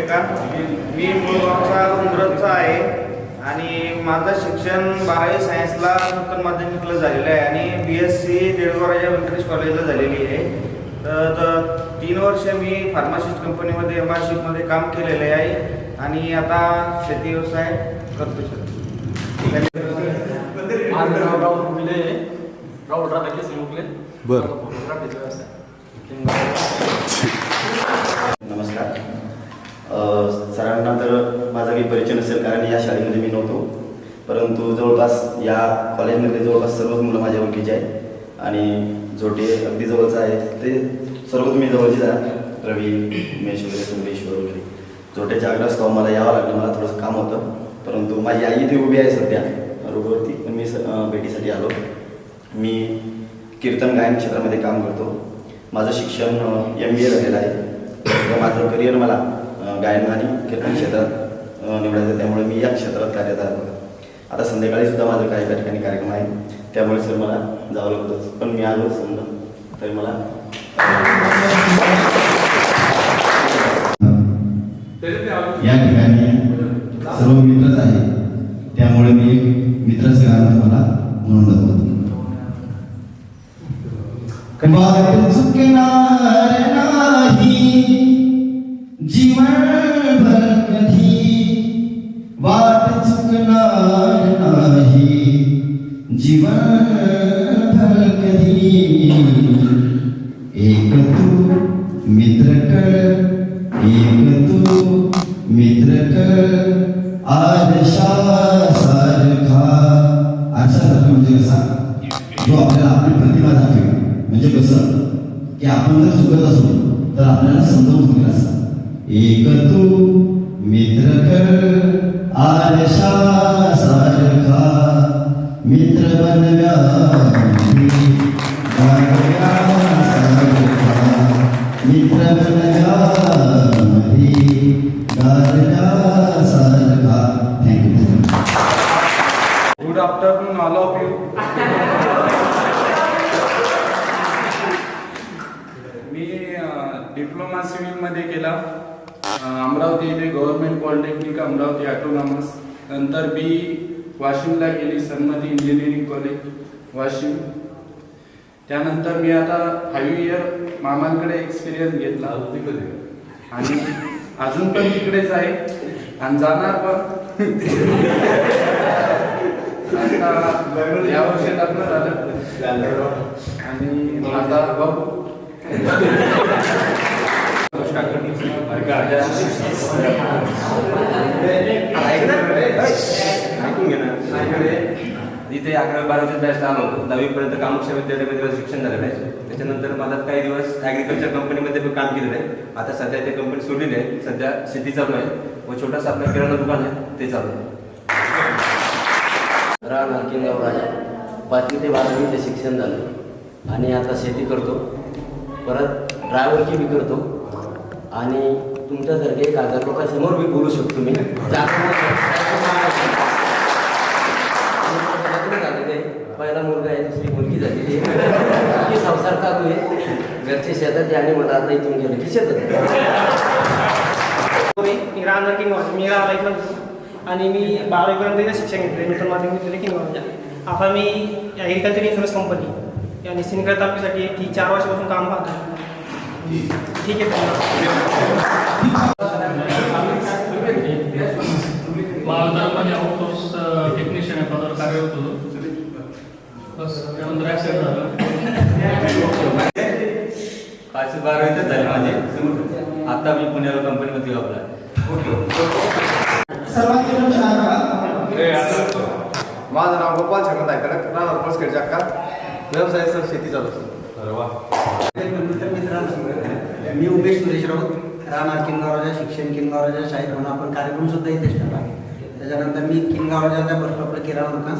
सूर्यकांत. मी मूळ गावचा उमरतचा आहे आणि माझं शिक्षण 12वी सायन्सला नूतन माध्यमिकला झालेलं आहे आणि BSc देडगाव व्यंकटेश कॉलेजला झालेली आहे. तर 3 वर्ष मी फार्मासिस्ट कंपनीमध्ये MRCमध्ये काम केलेले आहे आणि आता शेती व्यवसाय करतो सर. नमस्कार. सरांना तर माझा काही परिचय नसेल कारण या शाळेमध्ये मी नव्हतो, परंतु जवळपास या कॉलेजमध्ये जवळपास सर्वच मुलं माझ्या ओळखीचे आहेत आणि जोटे अगदी जवळचं आहे ते सर्व तुम्ही जवळचेच आहात. रवी, उमेश वगैरे, सोमेश्वर वगैरे. जोट्याच्या आग्रहास्तव मला यावं लागलं. मला थोडंसं काम होतं, परंतु माझी आई इथे उभी आहे सध्या रोडवरती, पण मी भेटीसाठी आलो. मी कीर्तन गायन क्षेत्रामध्ये काम करतो. माझं शिक्षण MBA झालेलं आहे. माझं करिअर मला गायन आणि कीर्तन क्षेत्रात निवडायचं, त्यामुळे मी या क्षेत्रात कार्यरत आहे. आता संध्याकाळीसुद्धा माझं काही त्या ठिकाणी कार्यक्रम आहे, त्यामुळे सर मला जावं लागतं, पण मी आलो समजा तरी मला या ठिकाणी सर्व मित्रच आहे, त्यामुळे मी मित्राचं गाणं मला म्हणून दाखवतो. वाट चुकणार नाही जीवनभर कधी, वाट चुकणार नाही जीवनभर कधी. एक तू मित्र कर, एक तू मित्र कर आरशा सारखा. आरशा सारखा म्हणजे कसा, जो आपल्याला आपली प्रतिभा दाखवेल. म्हणजे कसं की आपण जर चुकत असलो तर आपल्याला समजावून सांगेल असं. एक तू मित्र कर आरशा सारखा, मित्र बनव्या मित्र बनव्या सारखा. Thank you. Good afternoon all of you. मी डिप्लोमा सिव्हिलमध्ये केला अमरावती इथे गव्हर्नमेंट पॉलिटेक्निक अमरावती ऑटोनॉमस. नंतर B वाशिमला केली सन्मती इंजिनिअरिंग कॉलेज वाशिम. त्यानंतर मी आता 5 इयर मामांकडे एक्सपिरियन्स घेतला आणि अजून पण तिकडेच आहे आणि जाणार पण. आता या वर्षी लग्न झालं आणि आता बघू. इथे 11वी-12वीच्या बॅचला आलो. 10वीपर्यंत कामोक्षा विद्यालयामध्ये शिक्षण झालेलं आहे. त्याच्यानंतर मला काही दिवस ॲग्रिकल्चर कंपनीमध्ये काम केलेलं आहे. आता सध्या ते कंपनी सोडलेली आहे. सध्या शेती चालू आहे व छोटासा आपलं किराणा दुकान आहे ते चालू आहे. राहणार किंगाव राजा. 5वी ते 12वीचं शिक्षण झालं आणि आता शेती करतो, परत ड्रायव्हरची बी करतो आणि तुमच्यासारखे 1000 लोकांसमोर मी बोलू शकतो. मी पहिला मुलगा आहे, दुसरी मुलगी झालेली आहे, संसार चालू आहे. घरचे शेतात आणि मला आता इथून गेलं की शेतात. मी राहणार किंगाव, मी राहिला आणि मी 12वीपर्यंत शिक्षण घेतले नूतन माध्यमिक विद्यालय किंगावच्या. आता मी ॲग्रिकल्चर इन्शुरन्स कंपनी आणि सिंदखेड तालुक्यासाठी ती 4 वर्षापासून काम पाहतो. ठीक आहे. महाविद्यालयामध्ये आउटसोर्स टेक्निशियन या पदावर कार्यरत होतो. बस त्यानंतर ॲक्सिडेंट झाला. 5वी-12वी झाली माझी. आता मी पुण्याला कंपनीमध्ये जॉबला आहे. माझं नाव गोपाल छगन दायकडक, राहणार पळसखेडच्या अक्का. व्यवसाय सर शेती चालू असतो. मी उमेश सुरेश राऊत, राहणार किनगावराजा. शिक्षण किनगावराजा शाळेत म्हणून आपण कार्यक्रम सुद्धा इथेच ठेवला. त्याच्यानंतर मी किनगावराजाच्या बस स्टॉपला किराणा दुकान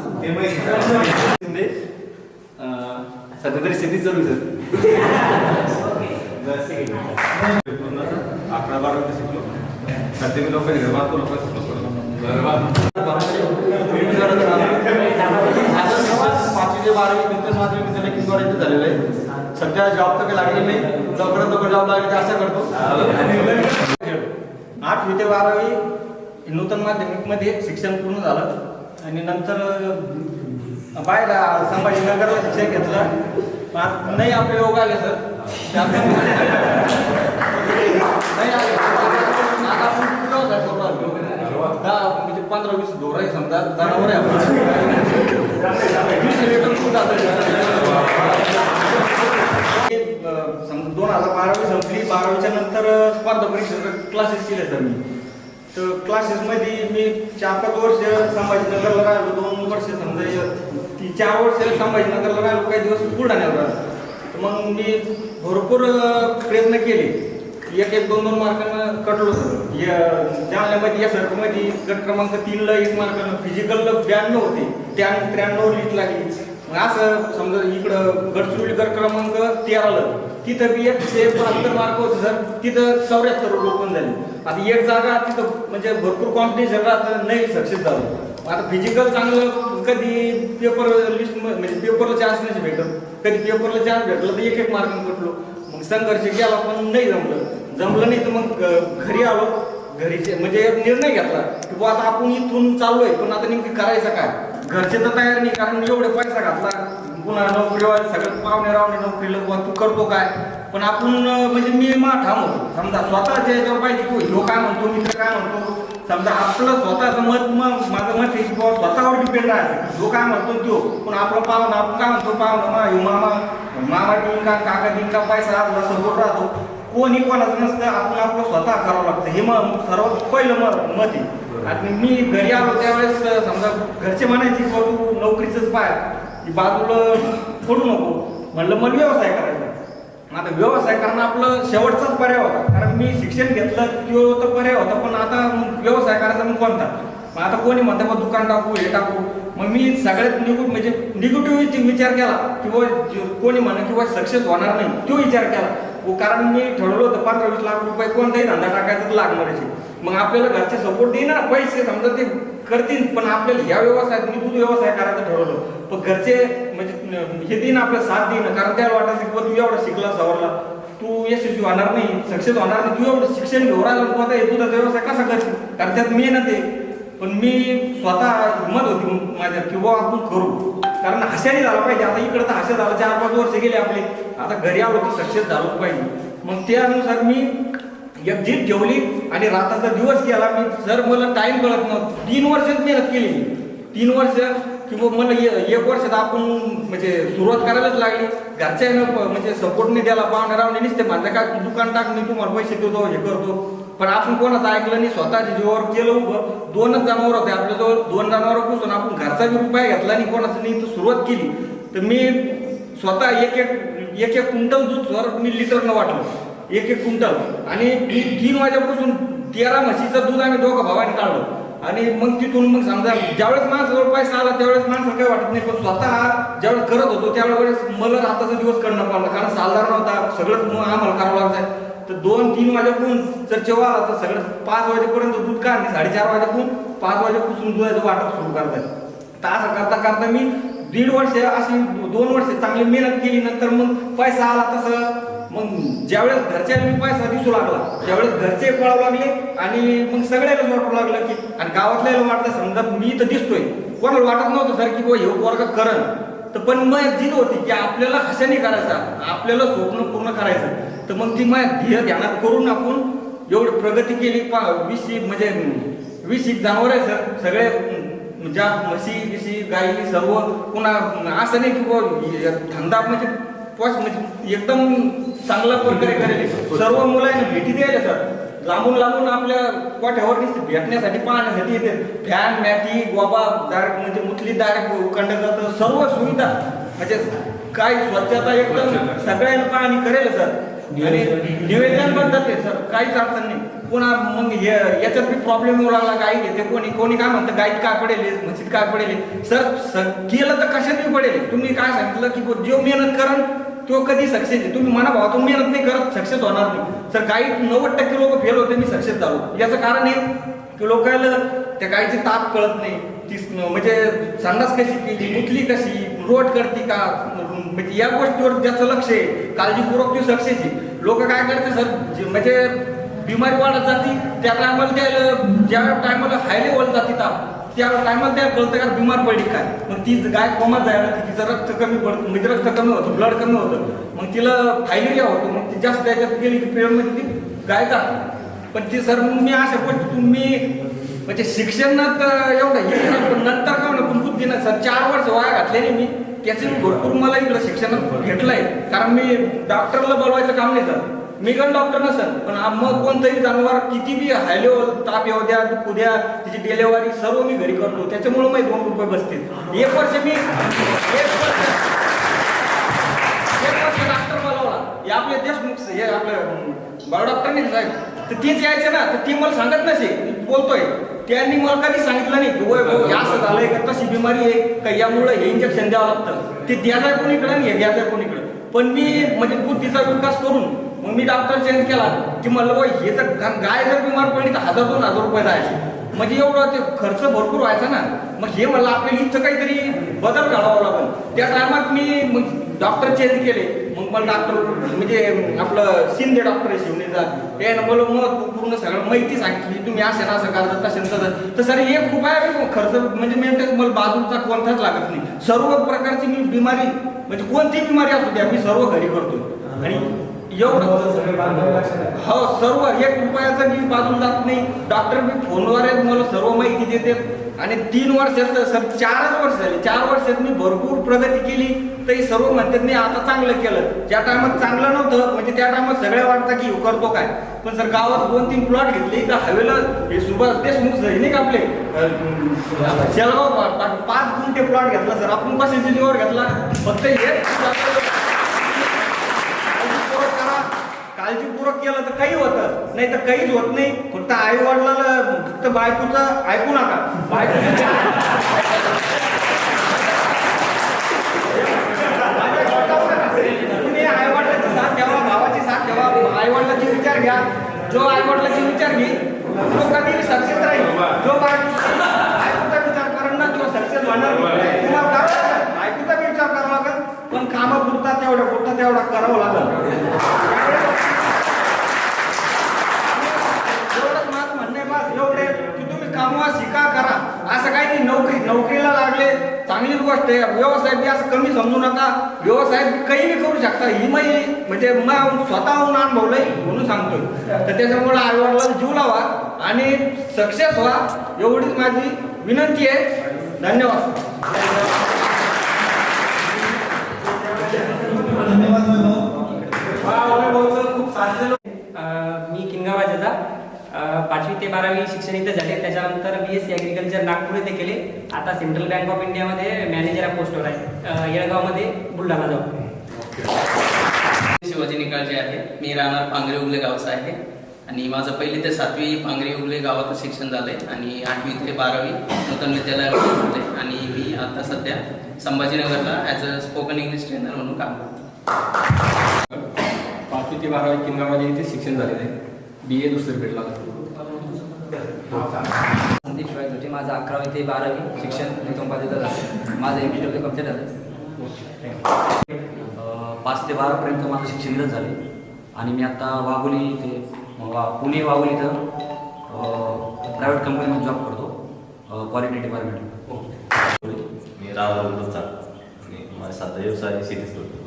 सध्या तरी शेती चालू आहे. 11-12 शिकलो. सध्या मी लोकांनी घर बांधतो, लोकांना शिकलो. 5वी ते 12वी नूतन माध्यमिक विद्यालय किनगाव झालेलं आहे. सध्या जॉब तर काही लागली नाही, लवकरात लवकर जॉब लागली तर आशा करतो. 8वी ते 12वी नूतन माध्यमिकमध्ये शिक्षण पूर्ण झालं आणि नंतर बाहेर संभाजीनगरला शिक्षण घेतलं. नाही आपले योग आले सर, नाही आले. आता आपण व्यवसाय करू लागलो. 15-20 ढोर आहे समजा, जनावर आहे आपण. 20 लिटर दूध जातं. समजा 2012वी संपली. 12वीच्या नंतर स्पर्धा परीक्षेचे क्लासेस केले सर मी. तर क्लासेसमध्ये मी 4-5 वर्ष संभाजीनगरला राहिलो. 2 वर्ष समजा 4 वर्ष संभाजीनगरला राहिलो. काही दिवस बुलढाण्यावर राहिलो. मग मी भरपूर प्रयत्न केले. 1-2 मार्कांना कटलो सर. जालन्यामध्ये या सर्कलमध्ये गट क्रमांक 3ला 1 मार्कांना, फिजिकलला 92 होते, 93 लिस्ट लागली. असं समजा इकडं गडचिरोली गट क्रमांक 13ला तिथं बी 172 मार्क होते सर. तिथं 74 ओपन झाले. आता एक जागा तिथं म्हणजे भरपूर कॉम्पिटिशन राहतं, नाही सक्सेस झालं. आता फिजिकल चांगलं, कधी पेपर लिस्ट म्हणजे पेपरला चान्स नाही भेटत, कधी पेपरला चान्स भेटला तर 1-1 मार्क कटलो. मग संघर्ष केला पण नाही जमलं नाही. तर मग घरी आलो. घरीचे म्हणजे निर्णय घेतला की बुवा आता आपण इथून चाललोय, पण आता नेमकी करायचं काय. घरचे तर तयार नाही, कारण एवढे पैसा घातला, पुन्हा नोकरीवाले सगळं पाहुणे रावणे नोकरीला, बुवा तू करतो काय. पण आपण म्हणजे मी ठाम होतो समजा स्वतःच्या याच्यावर पाहिजे की ह्यो काय म्हणतो, मित्र काय म्हणतो. समजा आपलं स्वतःचं मत, माझं मत आहे की बाबा स्वतःवर डिपेंड राहायचं. जो काय म्हणतो तो, पण आपलं पाहुणा, आपण काय म्हणतो पाहुणा मामा देईन का, काका देईन का, पैसा आपला सपोर्ट राहतो. कोणी कोणाचं नसतं, आपण आपलं स्वतः करावं लागतं. हे सर्वात पहिलं मत आहे. आणि मी घरी आलो त्यावेळेस समजा घरचे म्हणायचे की तू नोकरीचंच पाय, बाजूला सोडू नको. म्हणलं मला व्यवसाय करायचा. आता व्यवसाय करणं आपलं शेवटचाच पर्याय होता, कारण मी शिक्षण घेतलं तो तर पर्याय होता, पण आता व्यवसाय करायचा मग कोणता. मग आता कोणी म्हणतं मग दुकान टाकू, हे टाकू. मग मी सगळ्यात म्हणजे निगेटिव्ह विचार केला किंवा कोणी म्हणा किंवा सक्सेस होणार नाही तो विचार केला. कारण मी ठरवलं होतं 15-20 लाख रुपये कोणताही धंदा टाकायचा तर लागणारच. मग आपल्याला घरचे सपोर्ट देईना, पैसे समजा ते करतील, पण आपल्याला ह्या व्यवसायात मी दूध व्यवसाय करायचं ठरवलं. पण घरचे म्हणजे हे देईन, आपल्याला साथ देईन, कारण त्याला वाटायचं की तू एवढा शिकला सवरला, तू यशस्वी होणार नाही, सक्सेस होणार नाही, तू एवढं शिक्षण घेऊन राहिला, तू आता दुधाचा व्यवसाय कसा करशील, कारण त्यात मेहनत आहे. पण मी स्वतः हिंमत होती माझ्या किंवा आपण करू, कारण हास्याने झाला पाहिजे. आता इकडं तर हास्य झालं, 4-5 वर्ष गेले आपले, आता घरी आलो तर सक्सेस झालं पाहिजे. मग त्यानुसार मी एक जीत ठेवली आणि रात्रीचा दिवस केला मी. सर मला टाइम कळत नव्हतं. 3 वर्षच मेहनत केली. 3 वर्ष किंवा मला 1 वर्षात आपण म्हणजे सुरुवात करायलाच लागली. घरच्यानं म्हणजे सपोर्ट नाही द्यायला, पाहुणे रावणे नसते माझं काय दुकान टाक, मी तुम्हाला पैसे देतो, हे करतो. पण आपण कोणाचं ऐकलं नाही, स्वतःच्या जीवावर केलं उभं. 2च जनावर होते आपल्याजवळ, 2 जनावरांपासून आपण घरचा बी रुपया घेतला नाही, कोणाचं नाही. तर सुरुवात केली. तर मी स्वतः एक क्विंटल दूध सर मी लिटरनं वाटलं, 1 क्विंटल. आणि 3 वाजेपासून 13 म्हशीचं दूध आम्ही दोघं भावाने काढलं. आणि मग तिथून मग समजा ज्यावेळेस माणसाजवळ पैसा आला त्यावेळेस माणसाला काही वाटत नाही, पण स्वतः ज्यावेळेस करत होतो त्यावेळेस मला रात्रीचा दिवस करणं पडलं, कारण सालदार नव्हता, सगळंच आम्हाला करावं लागतं. तर 2-3 वाजेपासून जर जेव्हा आला तर सगळं 5 वाजेपर्यंत दूध काढणे, 4:30 वाजेपासून 5 वाजेपासून दुधाचं वाटप सुरू करतात. तर असं करता करता मी 1.5 वर्ष अशी 2 वर्ष चांगली मेहनत केली. नंतर मग पैसा आला तसं मग ज्यावेळेस घरच्याला मी पैसा दिसू लागला त्यावेळेस घरचे पळावं लागले आणि मग सगळ्यालाच वाटू लागलं की, आणि गावातल्याला वाटलं समजा मी तर दिसतोय, कोणाला वाटत नव्हतं सर की हे वर्ग करण. तर पण मग जिद होती की आपल्याला हशाने करायचा, आपल्याला स्वप्न पूर्ण करायचं. तर मग ती मग ध्येय ध्यानात करून आपण एवढी प्रगती केली. 20 जनावर आहे सर, सगळे ज्या म्हशी गाई सर्व. पुन्हा असं नाही की धंदा म्हणजे एकदम चांगल्या प्रकारे करेल. सर्व मुलांना भेटी द्यायला सर, लांबून आपल्या कोठ्यावर भेटण्यासाठी पाहण्यासाठी येते. फॅन मॅटी गोबा डायरेक्ट म्हणजे मुतली डायरेक्ट कंडक्ट जातं, सर्व सुविधा म्हणजे काय स्वच्छता एकदम सगळ्यांना पाहणी करेल सर. आणि निवेदन बनतात ते सर, काहीच अडचण नाही. पुन्हा मग याच्यात बी प्रॉब्लेम येऊ लागला, गाई घेते कोणी काय म्हणतं गाईत काय पडेल, म्हशीत काय पडेल. सर केलं तर कशातही पडेल. तुम्ही काय सांगितलं की जो मेहनत करण तो कधी सक्सेस आहे. तुम्ही मनाभावातून मेहनत नाही करत सक्सेस होणार नाही. सर गाईत 90% लोक फेल होते, मी सक्सेस झालो. याचं कारण आहे की लोकांना त्या गाईची ताप कळत नाही, ती म्हणजे संडास कशी केली, मुतली कशी, रोट करते का, म्हणजे या गोष्टीवर ज्याचं लक्ष आहे काळजीपूर्वक ती सक्सेस आहे. लोक काय करते सर म्हणजे बिमारी वाढत जाते त्या टायमाला ज्या टायमाला हाय लेवल जाते ताप त्या टायमाला त्या कळतं का बिमार पडली काय. मग ती गाय कोमात जायला तिचं रक्त कमी पडतं, म्हणजे रक्त कमी होतं, ब्लड कमी होतं, मग तिला फायलेरिया होतो, मग ती जास्त त्याच्यात गेली की पिरियडमध्ये ती गाय जाते. पण ती सर मग मी अशा पण तुम्ही म्हणजे शिक्षणात एवढं हे नंतर का म्हणा पण बुद्धीनं सर 4 वर्ष वाया घातले मी त्याचे भरपूर मला इकडं शिक्षणात घेतलंय. कारण मी डॉक्टरला बोलवायचं काम नाही सर, मी पण डॉक्टर नसेल पण मग कोणतंही जनावर किती बी हाय लेवल ताप येऊ द्या दुखू द्या तिची डिलेव्हरी सर्व मी घरी करतो. त्याच्यामुळे मी 2 रुपये बसतील. एक वर्ष डॉक्टर बोलावला हे आपले देशमुख हे आपलं बाळ डॉक्टर नाही साहेब तर तेच यायचे ना तर ती मला सांगत नसे बोलतोय त्यांनी मला कधी सांगितलं नाही की वय भाऊ असं झालंय का तशी बिमारी आहे का यामुळे हे इंजेक्शन द्यावं लागतं ते द्यायचं कोणीकडं आणि हे द्यायचं कोणीकडं. पण मी म्हणजे बुद्धीचा विकास करून मग मी डॉक्टर चेंज केला की म्हणलं बाई हे जर गाय जर बिमार पडली तर 1000-2000 रुपये जायचे म्हणजे एवढं ते खर्च भरपूर व्हायचा ना. मग हे मला आपल्याला इथं काहीतरी बदल घडावा लागेल. त्या टायमात मी मग डॉक्टर चेंज केले. मग मला डॉक्टर म्हणजे आपलं शिंदे डॉक्टर आहे शिवनेचा हे मला मग पूर्ण सगळं माहिती सांगितली तुम्ही असं ना असं करता तसं तर सर एक रुपया खर्च म्हणजे मेंटेन मला बाजूचा कोणताच लागत नाही. सर्व प्रकारची मी बिमारी म्हणजे कोणतीही बिमारी असू द्या मी सर्व घरी करतो आणि एवढं हो सर्व 1 रुपयाचं मी बाजूला जात नाही. डॉक्टर मी फोनद्वारे मला सर्व माहिती देते आणि 3 वर्षात सर 4च वर्ष झाले 4 वर्षात मी भरपूर प्रगती केली. तर हे सर्व म्हणतात नाही आता चांगलं केलं. ज्या टायमात चांगलं नव्हतं म्हणजे त्या टायमात सगळे वाटतं की करतो काय पण सर गावात 2-3 प्लॉट घेतले तर हवेला हे सुभाष देशमुख नाही का आपले शेलगाव 5 गुंठे प्लॉट घेतला सर आपण कशाची लिव्हर घेतला फक्त हे काळजीपूर्वक केलं तर काही होतं नाही तर काहीच होत नाही. फक्त आई वडिलाला फक्त बायकोचं ऐकू नका तुम्ही आई वडिलाची साथ ठेवा भावाची साथ ठेवा आई वडिलाचे विचार घ्या. जो आई वडिलाचे विचार घे तो कधी सक्सेस राहील. जो बायकोचा विचार करण ना तो सक्सेस होणार तुम्हाला बायकोचा विचार करावा लागेल पण कामापुरता तेवढा करावं लागेल. एवढे की तुम्ही कामवा शिका करा असं काही नाही. नोकरीला लागले चांगलीच गोष्ट आहे. व्यवसाय बी असं कमी समजू नका. व्यवसाय काही बी करू शकता ही म्हणजे स्वतःहून अनुभवलंय म्हणून सांगतोय. तर त्याच्यामुळे आई वडिलांना जीव लावा आणि सक्सेस व्हा एवढीच माझी विनंती आहे. धन्यवाद. खूप साधलेलं मी किनगाव राजाचा 5वी ते 12वी शिक्षण इथे झाले. त्याच्यानंतर BSc ॲग्रिकल्चर नागपूर येथे केले. आता सेंट्रल बँक ऑफ इंडियामध्ये मॅनेजर या पोस्टवर आहे. येळगावमध्ये बुलढाणा जाऊ. शिवाजी निकाळजे आहे. मी राहणार पांगरे उगले गावचा आहे आणि माझं 1ली ते 7वी पांगरे उगले गावातच शिक्षण झालंय आणि 8वी ते 12वी नूतन विद्यालयात होते आणि मी आता सध्या संभाजीनगरला as a spoken English trainer म्हणून काम करतो. 5वी ते 12वी किनगावमध्ये इथे शिक्षण झालेलं आहे. BA दुसरं भेटला. संदीप शिवाय होते. माझं 11वी ते 12वी शिक्षण निगम पालिकेत झालं. माझं MSW कम्प्लीट झालं. 5 ते 12पर्यंत माझं शिक्षण इथंच झाले आणि मी आता वाघोली इथे पुणे वाघोली इथं प्रायव्हेट कंपनीमध्ये जॉब करतो क्वालिटी डिपार्टमेंट. मी रावचा आणि माझा साधा व्यवसाय शेतीच करतो.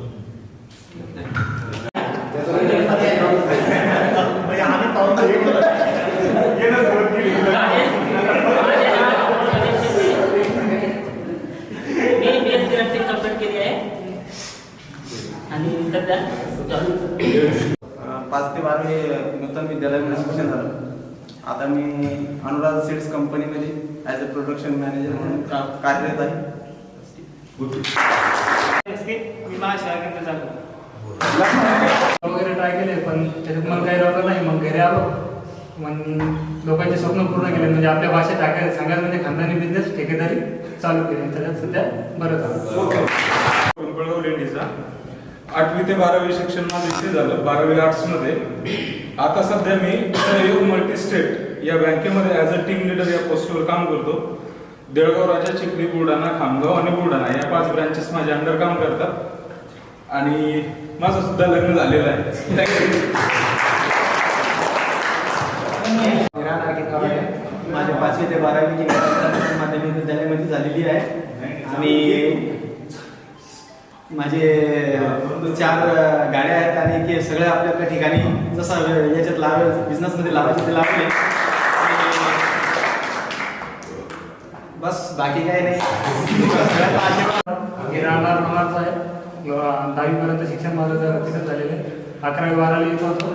मी BSc नर्सिंग कंप्लीट केली आहे आणि सध्या 5 ते 12वी नूतन विद्यालयामध्ये शिक्षण झालं. आता मी अनुराग सीड्स कंपनीमध्ये ॲज अ प्रोडक्शन मॅनेजर म्हणून कार्यरत आहे. मी महाशिवाय जातो वगैरे ट्राय केले पण त्याच्यात मला काही राहिलं नाही. मग घरी आलो मग लोकांचे स्वप्न पूर्ण केले म्हणजे आपल्या भाषेत सांगायला म्हणजे खानदानी बिझनेस ठेकेदारी चालू केली. त्याच्यात सध्या बरं झालं. पिंपळगाव लेंडीचा 8वी ते 12वी शिक्षण माझं इथे झालं. 12वी आर्ट्समध्ये. आता सध्या मी सहयोग मल्टी स्टेट या बँकेमध्ये ॲज अ टीम लीडर या पोस्टवर काम करतो. देळगाव, राजा, चिखली, बुलढाणा, खामगाव आणि बुलढाणा या 5 ब्रँचेस माझ्या अंडर काम करतात आणि माझं सुद्धा लग्न झालेलं आहे. राहणार किंगावराजा. माझे 5वी ते 12वी किंगावराजा माध्यमिक विद्यालयामध्ये झालेली आहे आणि माझे 4 गाड्या आहेत आणि ते सगळे आपल्या आपल्या ठिकाणी जसं याच्यात बिझनेसमध्ये लावायचे ते लावले. बस बाकी काही नाही. मी राहणार लोणारचा आहे. 10वीपर्यंत शिक्षण माझं तिथं झालेलं आहे. 11वी 12वी इथं होतो.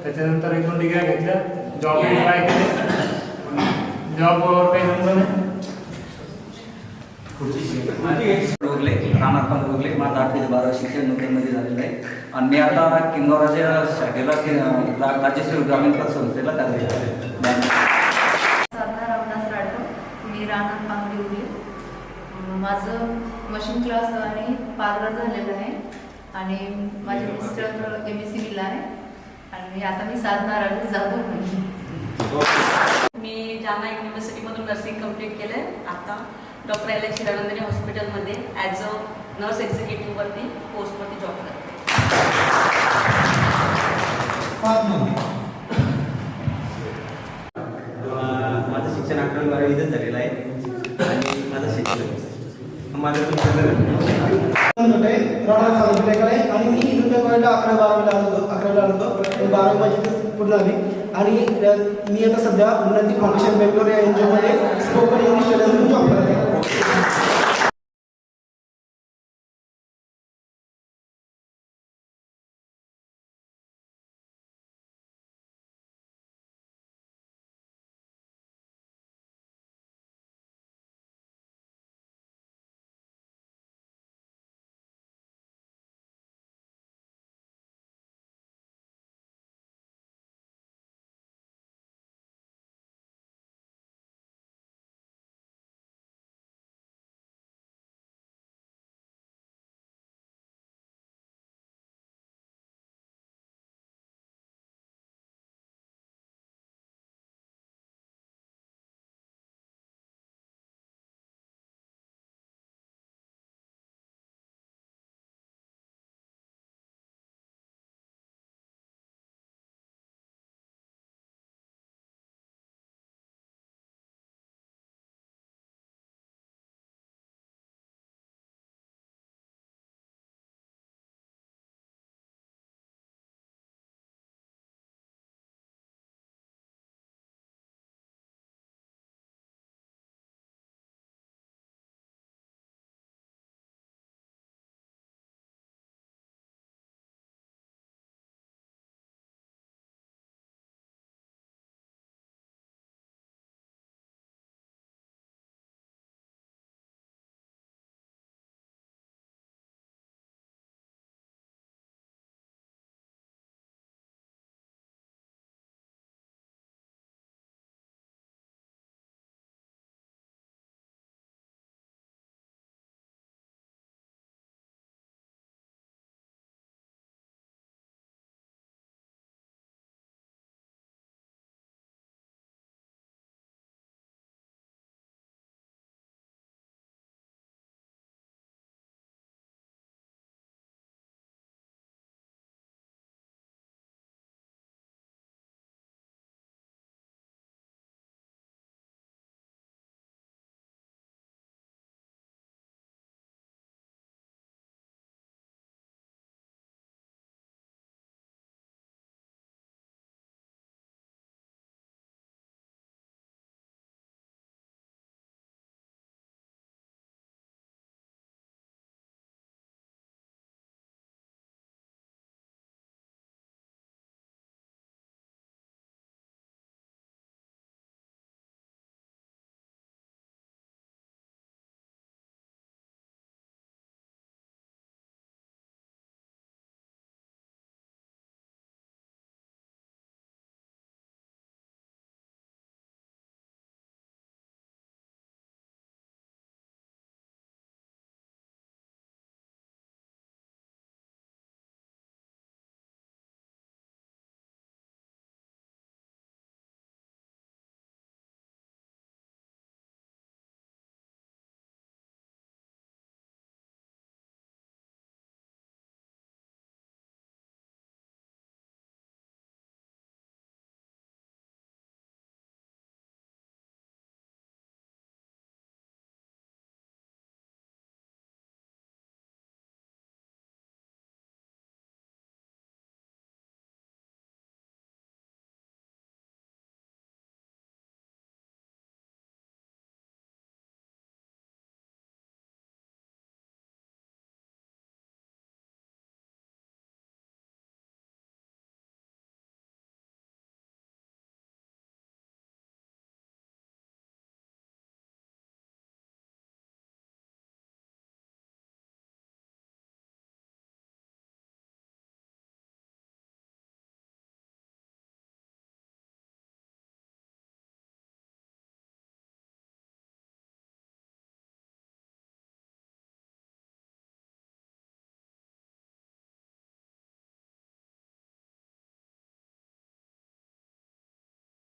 त्याच्यानंतर 1-2 डिग्र्या घेतल्या. जॉब ट्राय केले. जॉबवर काही जमलं नाही. रोगले राहणार पण रोगले. माझं 8वी ते 12वी शिक्षण नूतनमध्ये झालेलं आहे आणि मी आता किंगावराच्या शाखेला राज्यश्री ग्रामीण पत संस्थेला कार्यरत आहे. साधना रामदास राठोड. मी राहणार पांगरी उगले. माझं मशीन क्लास आणि पार्लर झालेलं आहे आणि माझे मिस्टर MSc ला आहे आणि आता मी साधना राठोड जाधव म्हणते. मी जालना युनिव्हर्सिटीमधून नर्सिंग कंप्लीट केलं आहे. आता डॉक्टर LH हिरानंदिनी हॉस्पिटलमध्ये ॲज अ नर्स एक्झिक्युटिव्हवरती पोस्टवरती जॉब करते. माझं शिक्षण 11वी 12वी इथंच झालेलं आहे आणि माझं शिक्षण माझं आणि मी इथून त्या कॉलेजला 11-12वीला आलो 12वी माझी पूर्ण झाली आणि मी आता सध्या उन्नती फाउंडेशन बेंगलोर या NGO मध्ये स्पोकन इंग्लिश जॉब करत आहे.